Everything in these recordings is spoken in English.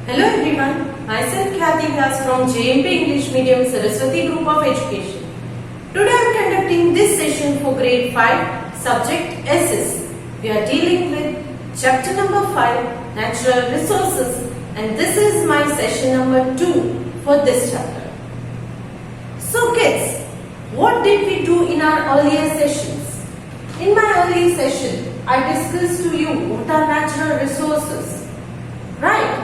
Hello everyone, myself Khyati Vyas from JMP English Medium Saraswati Group of Education. Today I am conducting this session for grade 5 subject SS. We are dealing with chapter number 5 natural resources and this is my session number 2 for this chapter. So kids, what did we do in our earlier sessions? In my earlier session, I discussed to you what are natural resources, right?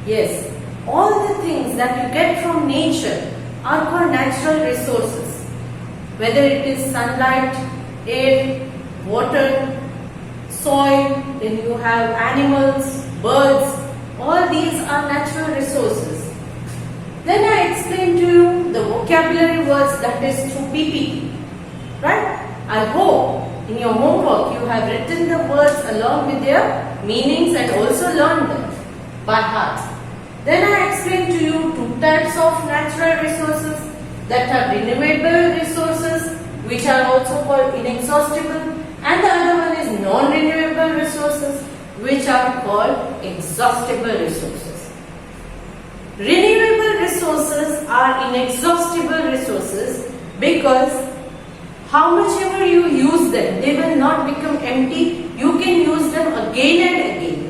Yes, all the things that you get from nature are called natural resources. Whether it is sunlight, air, water, soil, then you have animals, birds, all these are natural resources. Then I explained to you the vocabulary words that is through PPT, right? I hope in your homework you have written the words along with their meanings and also learned them by heart. Then I explained to you two types of natural resources that are renewable resources which are also called inexhaustible and the other one is non-renewable resources which are called exhaustible resources. Renewable resources are inexhaustible resources because how much ever you use them, they will not become empty. You can use them again and again.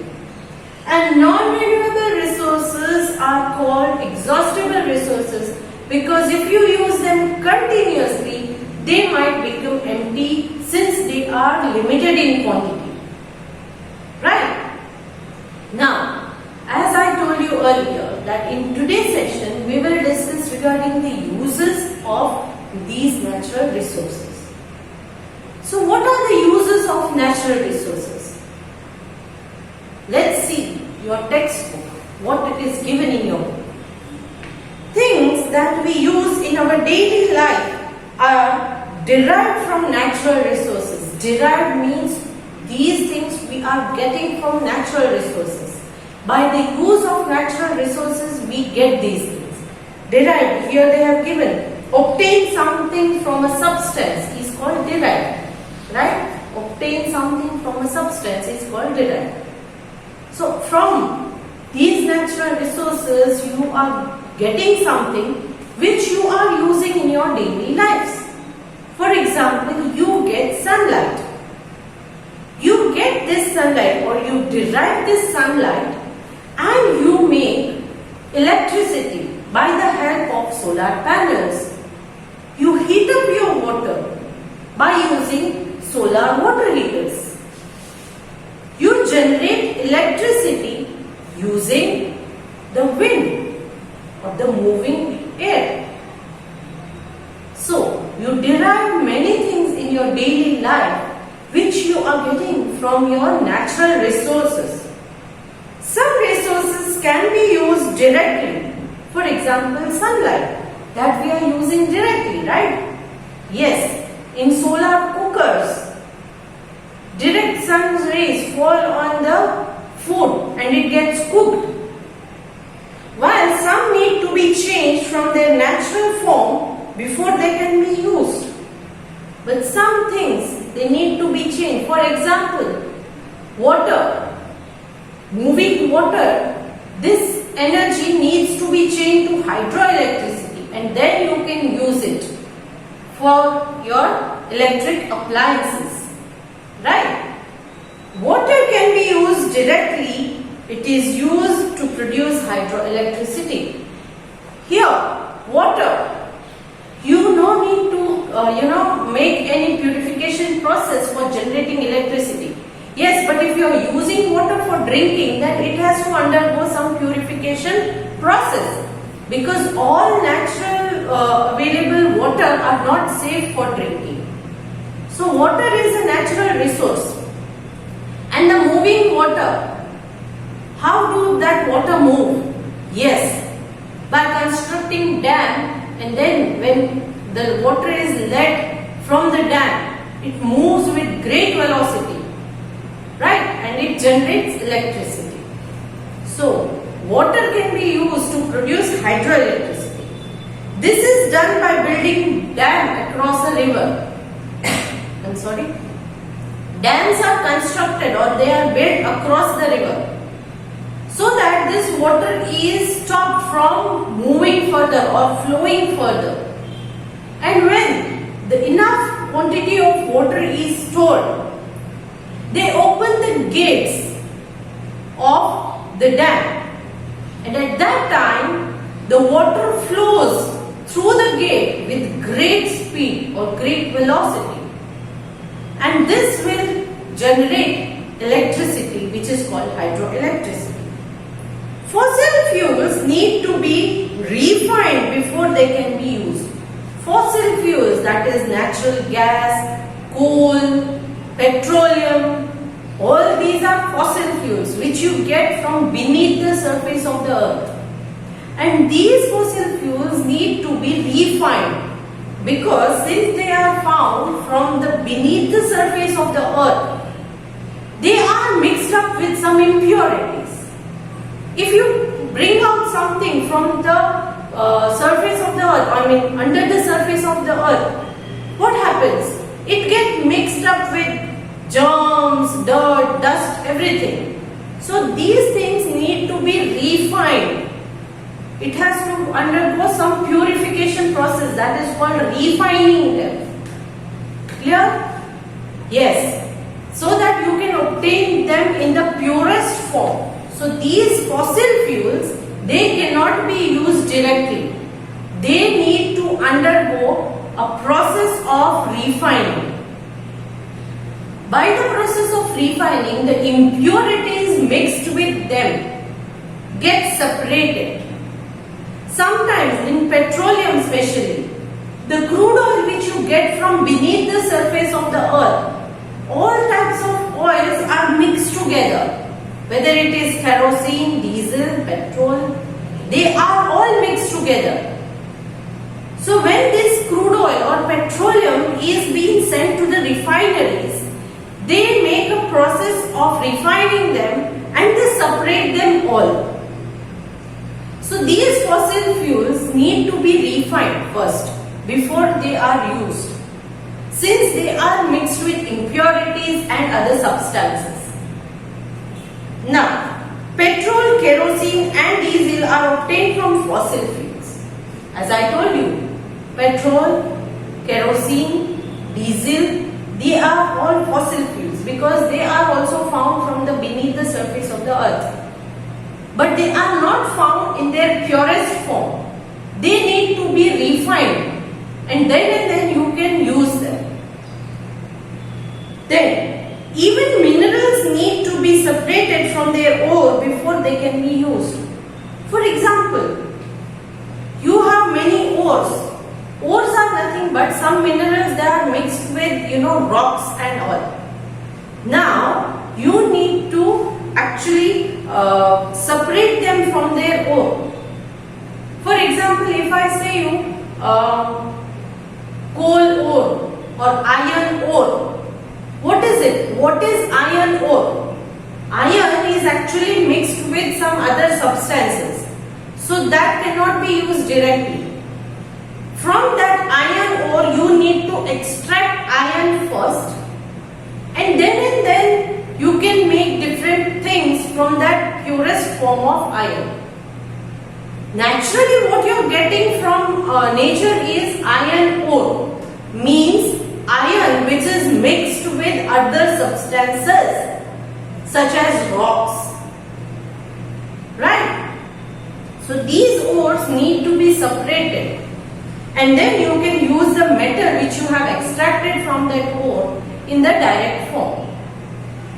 And non-renewable resources are called exhaustible resources because if you use them continuously, they might become empty since they are limited in quantity. Right? Now, as I told you earlier that in today's session, we will discuss regarding the uses of these natural resources. So what are the uses of natural resources? Let's see your textbook, what it is given in your book. Things that we use in our daily life are derived from natural resources. Derived means these things we are getting from natural resources. By the use of natural resources, we get these things. Derived, here they have given. Obtain something from a substance is called derived. Right? Obtain something from a substance is called derived. So from these natural resources, you are getting something which you are using in your daily lives. For example, you get sunlight. You get this sunlight or you derive this sunlight and you make electricity by the help of solar panels. You heat up your water by using solar water heaters. You generate electricity using the wind or the moving air. So, you derive many things in your daily life which you are getting from your natural resources. Some resources can be used directly. For example, sunlight that we are using directly, right? Yes, in solar cookers, direct sun's rays fall on the food and it gets cooked. While some need to be changed from their natural form before they can be used. But some things they need to be changed. For example, water, moving water, this energy needs to be changed to hydroelectricity and then you can use it for your electric appliances. Right? Water can be used directly. It is used to produce hydroelectricity. Here, water, you no need to make any purification process for generating electricity. Yes, but if you are using water for drinking, then it has to undergo some purification process because all natural available water are not safe for drinking. So water is a natural resource. And the moving water, how do that water move? Yes, by constructing dam and then when the water is led from the dam, it moves with great velocity, right? And it generates electricity. So water can be used to produce hydroelectricity. This is done by building dam across a river. I'm sorry. Dams are constructed or they are built across the river. so that this water is stopped from moving further or flowing further. And when the enough quantity of water is stored, they open the gates of the dam, and at that time the water flows through the gate with great speed or great velocity, and this will generate electricity, which is called hydroelectricity. Fossil fuels need to be refined before they can be used. Fossil fuels, that is natural gas, coal, petroleum, all these are fossil fuels which you get from beneath the surface of the earth. And these fossil fuels need to be refined, because since they are found from the beneath the surface of the earth, they are mixed up with some impurities. If you bring out something from the surface of the earth, under the surface of the earth, what happens? It gets mixed up with germs, dirt, dust, everything. So these things need to be refined. It has to undergo some purification process, that is called refining them. Clear? Yes. So that you can obtain them in the purest form. So these fossil fuels, they cannot be used directly. They need to undergo a process of refining. By the process of refining, the impurities mixed with them get separated. Sometimes in petroleum especially, the crude oil which you get from beneath the surface of the earth, all types of oils are mixed together. Whether it is kerosene, diesel, petrol, they are all mixed together. So when this crude oil or petroleum is being sent to the refineries, they make a process of refining them and they separate them all. So these fossil fuels need to be refined first before they are used, since they are mixed with impurities and other substances. Now, petrol, kerosene and diesel are obtained from fossil fuels. As I told you, petrol, kerosene, diesel, they are all fossil fuels because they are also found from the beneath the surface of the earth. But they are not found in their purest form. They need to be refined, and then you can use them. Then, even minerals need to be separated from their ore before they can be used. For example, you have many ores. Ores are nothing but some minerals that are mixed with, rocks and all. Now, you need to actually separate them from their ore. For example, if I say you coal ore or iron ore, what is it? What is iron ore? Iron is actually mixed with some other substances, so that cannot be used directly. From that iron ore, you need to extract iron first, and then you can make different things from that purest form of iron. Naturally, what you are getting from nature is iron ore, means iron which is mixed with other substances such as rocks. Right? So these ores need to be separated, and then you can use the metal which you have extracted from that ore in the direct form.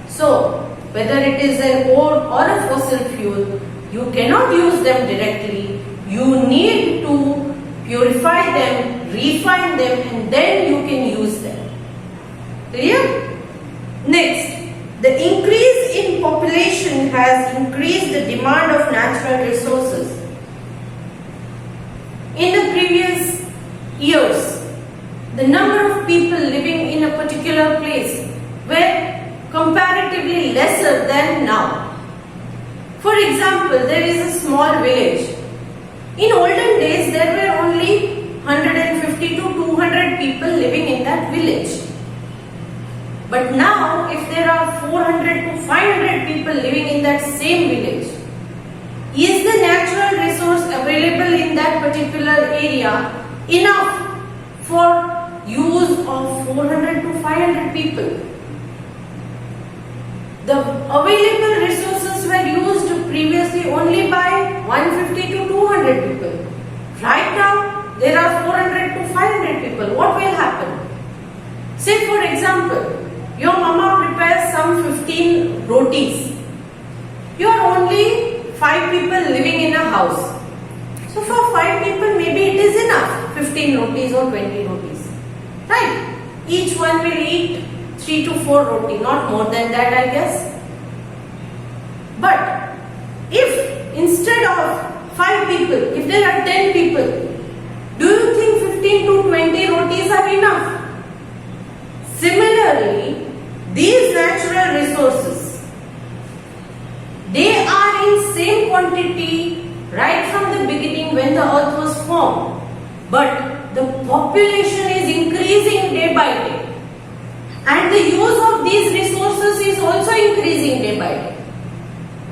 So, whether it is an ore or a fossil fuel, you cannot use them directly. You need to purify them, refine them, and then you can use them. Clear? Next, the increase in population has increased the demand of natural resources. In the previous years, the number of people living in a particular place were comparatively lesser than now. For example, there is a small village. In olden days, there were only 150 to 200 people living in that village. But now, if there are 400 to 500 people living in that same village, Is the natural resource available in that particular area enough for use of 400 to 500 people? The available resources were used previously only by 150 to 200 people. Right now, there are 400 to 500 people. What will happen? Say for example, your mama prepares some 15 rotis. You are only 5 people living in a house. So for 5 people, maybe it is enough, 15 rotis or 20 rotis. Right? Each one will eat 3 to 4 roti, not more than that, I guess. But if instead of 5 people, if there are 10 people, do you think 15 to 20 rotis are enough? Similarly, these natural resources, they are in same quantity right from the beginning when the earth was formed. But the population is increasing day by day. And the use of these resources is also increasing day by day.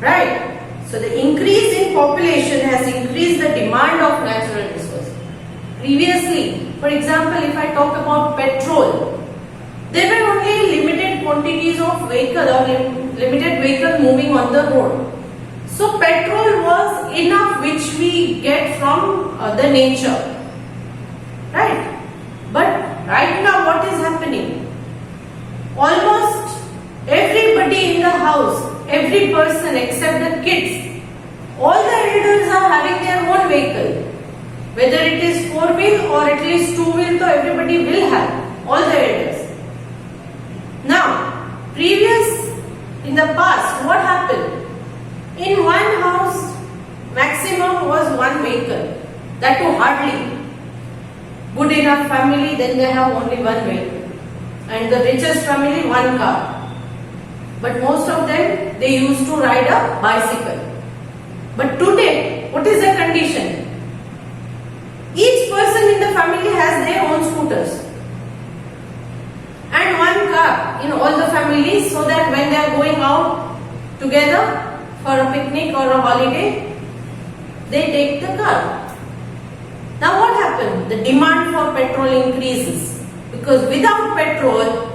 Right? So the increase in population has increased the demand of natural resources. Previously, for example, if I talk about petrol, there were only limited quantities of vehicle or limited vehicle moving on the road. So petrol was enough which we get from the nature. Right? But right now what is happening? Almost everybody in the house, every person except the kids, all the elders are having their own vehicle. Whether it is 4-wheel or at least 2-wheel, so everybody will have, all the elders. Now, in the past, what happened? In one house, maximum was one vehicle. That too hardly. Good enough family, then they have only one vehicle. And the richest family, one car. But most of them, they used to ride a bicycle. But today, what is the condition? Each person in the family has their own scooters. And one car in all the families, so that when they are going out together for a picnic or a holiday, they take the car. Now what happened? The demand for petrol increases. Because without petrol,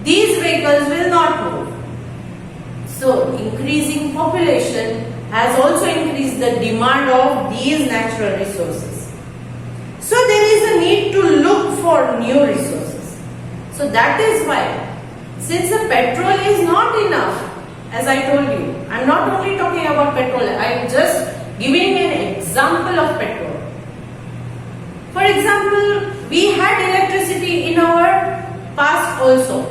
these vehicles will not move. So increasing population has also increased the demand of these natural resources. So there is a need to look for new resources. So that is why, since the petrol is not enough, as I told you, I am not only talking about petrol, I am just giving an example of petrol. For example, we had electricity in our past also,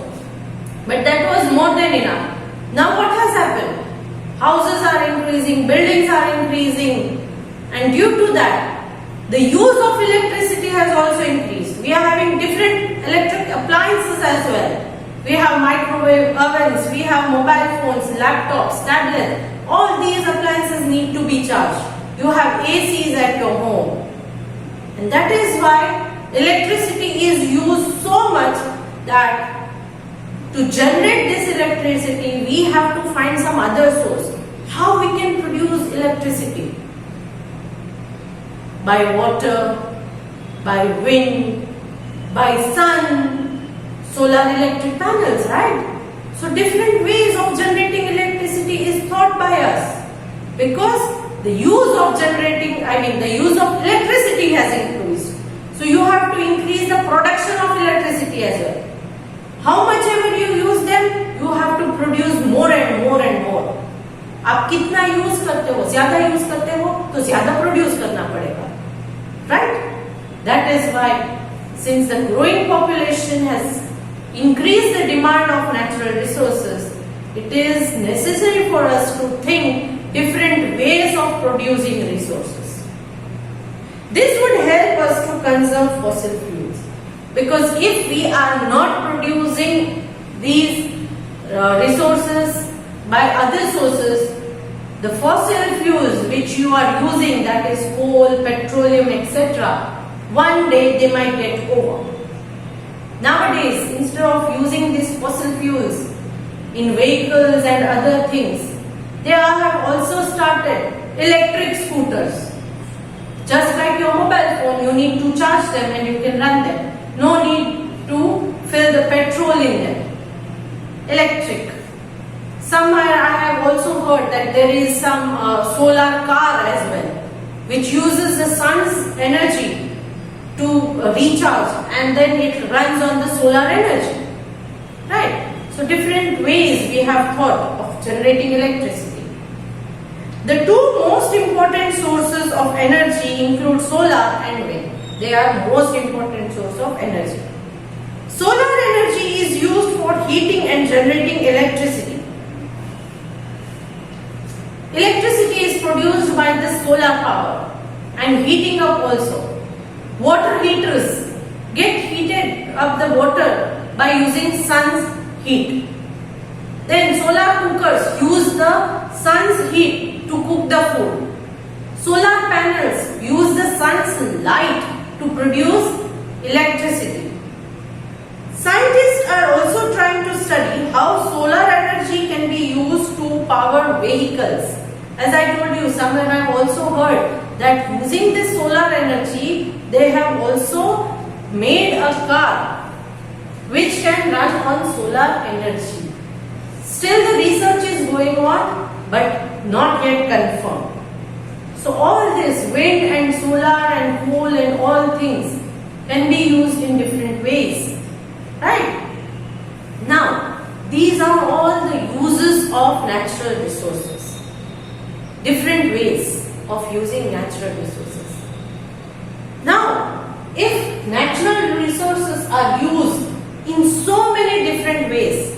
but that was more than enough. Now what has happened? Houses are increasing, buildings are increasing, and due to that, the use of electricity has also increased. We are having different electric appliances as well. We have microwave ovens, we have mobile phones, laptops, tablets. All these appliances need to be charged. You have ACs at your home. And that is why electricity is used so much that to generate this electricity, we have to find some other source. How we can produce electricity? By water, by wind, by sun, solar electric panels, right? So different ways of generating electricity is thought by us, because the use of electricity has increased. So you have to increase the production of electricity as well. How much ever you use them, you have to produce more and more and more. आप कितना use करते हो, ज्यादा use करते हो तो ज्यादा produce करना पड़ेगा, right? That is why, since the growing population has increased the demand of natural resources, it is necessary for us to think different ways of producing resources. This would help us to conserve fossil fuels, because if we are not producing these resources by other sources, the fossil fuels which you are using, that is coal, petroleum, etc., one day they might get over. Nowadays, instead of using these fossil fuels in vehicles and other things, they have also started electric scooters. Just like your mobile phone, you need to charge them and you can run them. No need to fill the petrol in them. Electric. Somewhere I have also heard that there is some solar car as well, which uses the sun's energy to recharge and then it runs on the solar energy. Right? So different ways we have thought of generating electricity. The two most important sources of energy include solar and wind. They are most important source of energy. Solar energy is used for heating and generating electricity. Electricity is produced by the solar power and heating up also. Water heaters get heated up the water by using sun's heat. Then solar cookers use the sun's heat to cook the food. Solar panels use the sun's light to produce electricity. Scientists are also trying to study how solar energy can be used to power vehicles. As I told you, somewhere I have also heard that using this solar energy, they have also made a car which can run on solar energy. Still the research is going on, but not yet confirmed. So all this wind and solar and coal and all things can be used in different ways. Right? Now, these are all the uses of natural resources. Different ways of using natural resources. Now, if natural resources are used in so many different ways,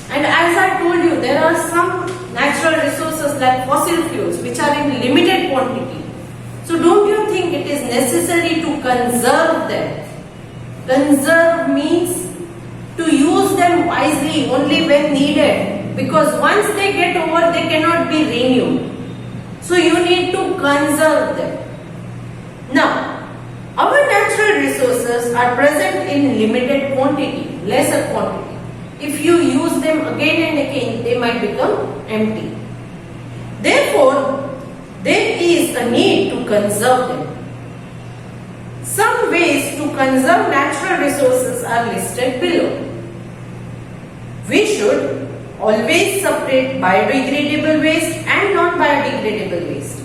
and as I told you, there are some natural resources like fossil fuels which are in limited quantity. So don't you think it is necessary to conserve them? Conserve means to use them wisely only when needed, because once they get over, they cannot be renewed. So you need to conserve them. Now, our natural resources are present in limited quantity, lesser quantity. If you use them again and again, they might become empty. Therefore, there is a need to conserve them. Some ways to conserve natural resources are listed below. We should always separate biodegradable waste and non-biodegradable waste.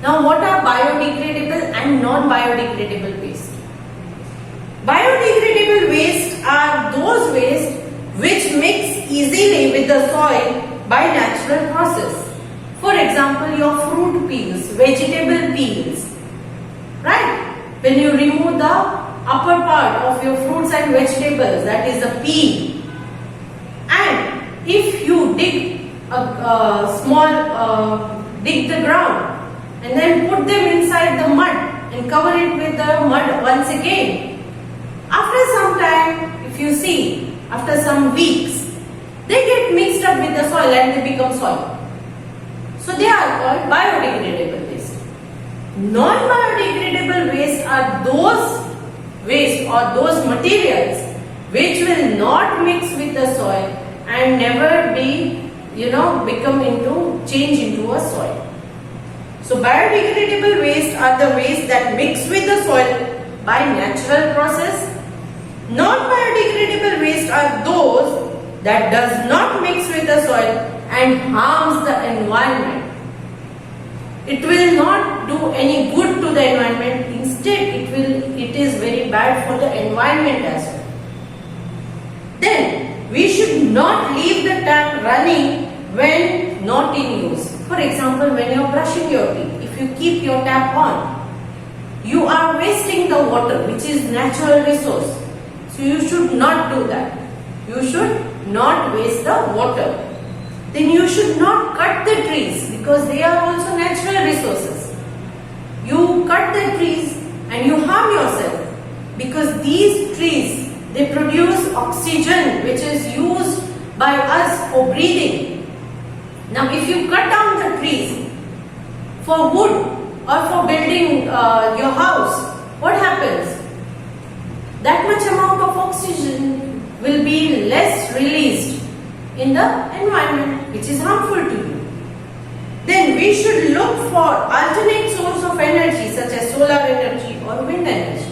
Now, what are biodegradable and non-biodegradable waste? Biodegradable waste are those waste which mix easily with the soil by natural process. For example, your fruit peels, vegetable peels, right? When you remove the upper part of your fruits and vegetables, that is the peel, and if you dig dig the ground and then put them inside the mud and cover it with the mud once again, after some time, if you see, after some weeks, they get mixed up with the soil and they become soil. So they are called biodegradable waste. Non-biodegradable waste are those waste or those materials which will not mix with the soil and never be, change into a soil. So biodegradable waste are the waste that mix with the soil by natural process. Non-biodegradable waste are those that does not mix with the soil and harms the environment. It will not do any good to the environment. Instead, it is very bad for the environment as well. Then, we should not leave the tap running when not in use. For example, when you are brushing your teeth, if you keep your tap on, you are wasting the water, which is natural resource. So you should not do that. You should not waste the water. Then you should not cut the trees because they are also natural resources. You cut the trees and you harm yourself because these trees, they produce oxygen which is used by us for breathing. Now if you cut down the trees for wood or for building your house, what happens? That much amount of oxygen will be less released in the environment, which is harmful to you. then we should look for alternate source of energy such as solar energy or wind energy.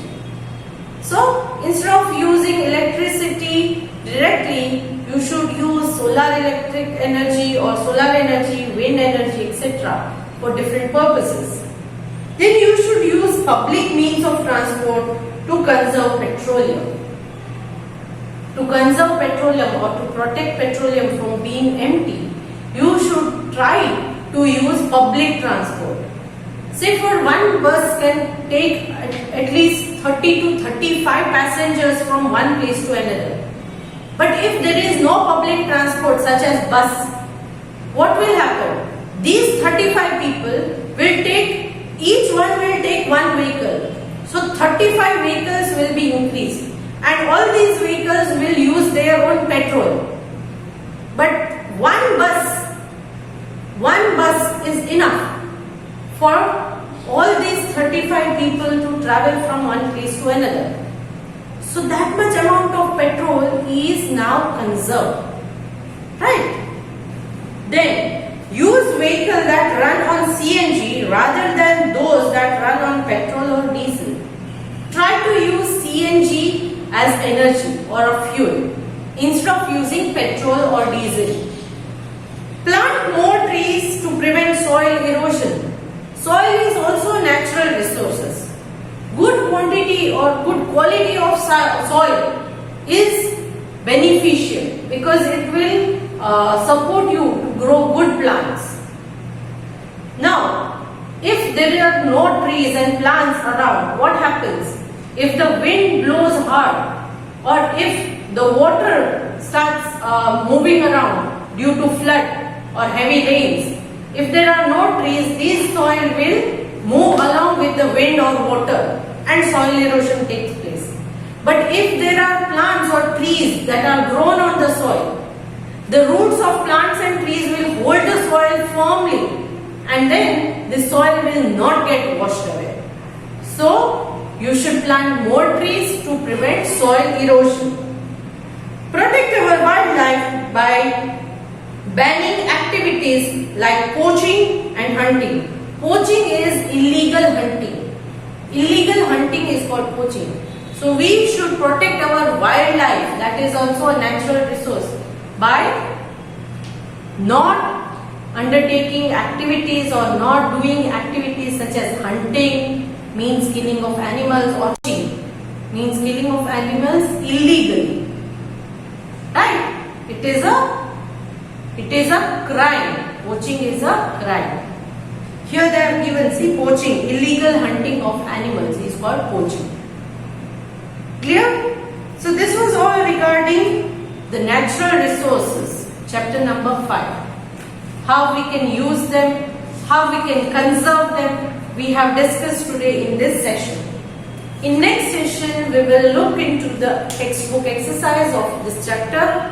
So instead of using electricity directly, you should use solar electric energy or solar energy, wind energy, etc. for different purposes. Then you should use public means of transport to conserve petroleum. To conserve petroleum or to protect petroleum from being empty, you should try to use public transport. Say for one bus can take at least 30 to 35 passengers from one place to another. But if there is no public transport such as bus, what will happen? These 35 people will take, each one will take one vehicle. So 35 vehicles will be increased and all these vehicles will use their own petrol. But one bus is enough for all these 35 people to travel from one place to another. So that much amount of petrol is now conserved. Right? Then use vehicles that run on CNG rather than those that run on petrol or diesel. Try to use CNG as energy or a fuel instead of using petrol or diesel. Plant more trees to prevent soil erosion. Soil is also natural resources. Good quantity or good quality of soil is beneficial because it will support you to grow good plants. Now, if there are no trees and plants around, what happens? If the wind blows hard or if the water starts moving around due to flood or heavy rains, if there are no trees, this soil will move along with the wind or water and soil erosion takes place. But if there are plants or trees that are grown on the soil, the roots of plants and trees will hold the soil firmly and then the soil will not get washed away. So, you should plant more trees to prevent soil erosion. Protect our wildlife by banning activities like poaching and hunting. Poaching is illegal hunting. Illegal hunting is called poaching. So we should protect our wildlife, that is also a natural resource, by not undertaking activities or not doing activities such as hunting, means killing of animals, or poaching means killing of animals illegally. Right? It is a crime. Poaching is a crime. Here they have given, see, poaching, illegal hunting of animals is called poaching. Clear? So this was all regarding the natural resources, chapter number 5. How we can use them, how we can conserve them, we have discussed today in this session. In next session, we will look into the textbook exercise of this chapter.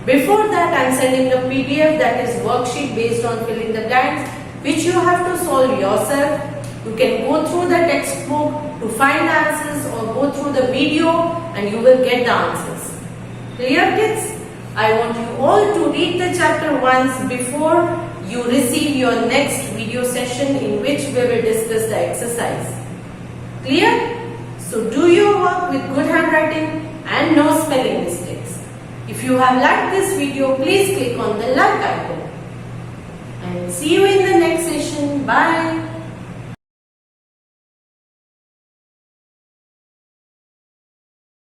Before that, I am sending the PDF, that is worksheet based on fill in the blanks, which you have to solve yourself. You can go through the textbook to find the answers or go through the video and you will get the answers. Clear, kids? I want you all to read the chapter once before you receive your next video session in which we will discuss the exercise. Clear? So do your work with good handwriting and no spelling mistakes. If you have liked this video, please click on the like icon. And see you in the next session. Bye.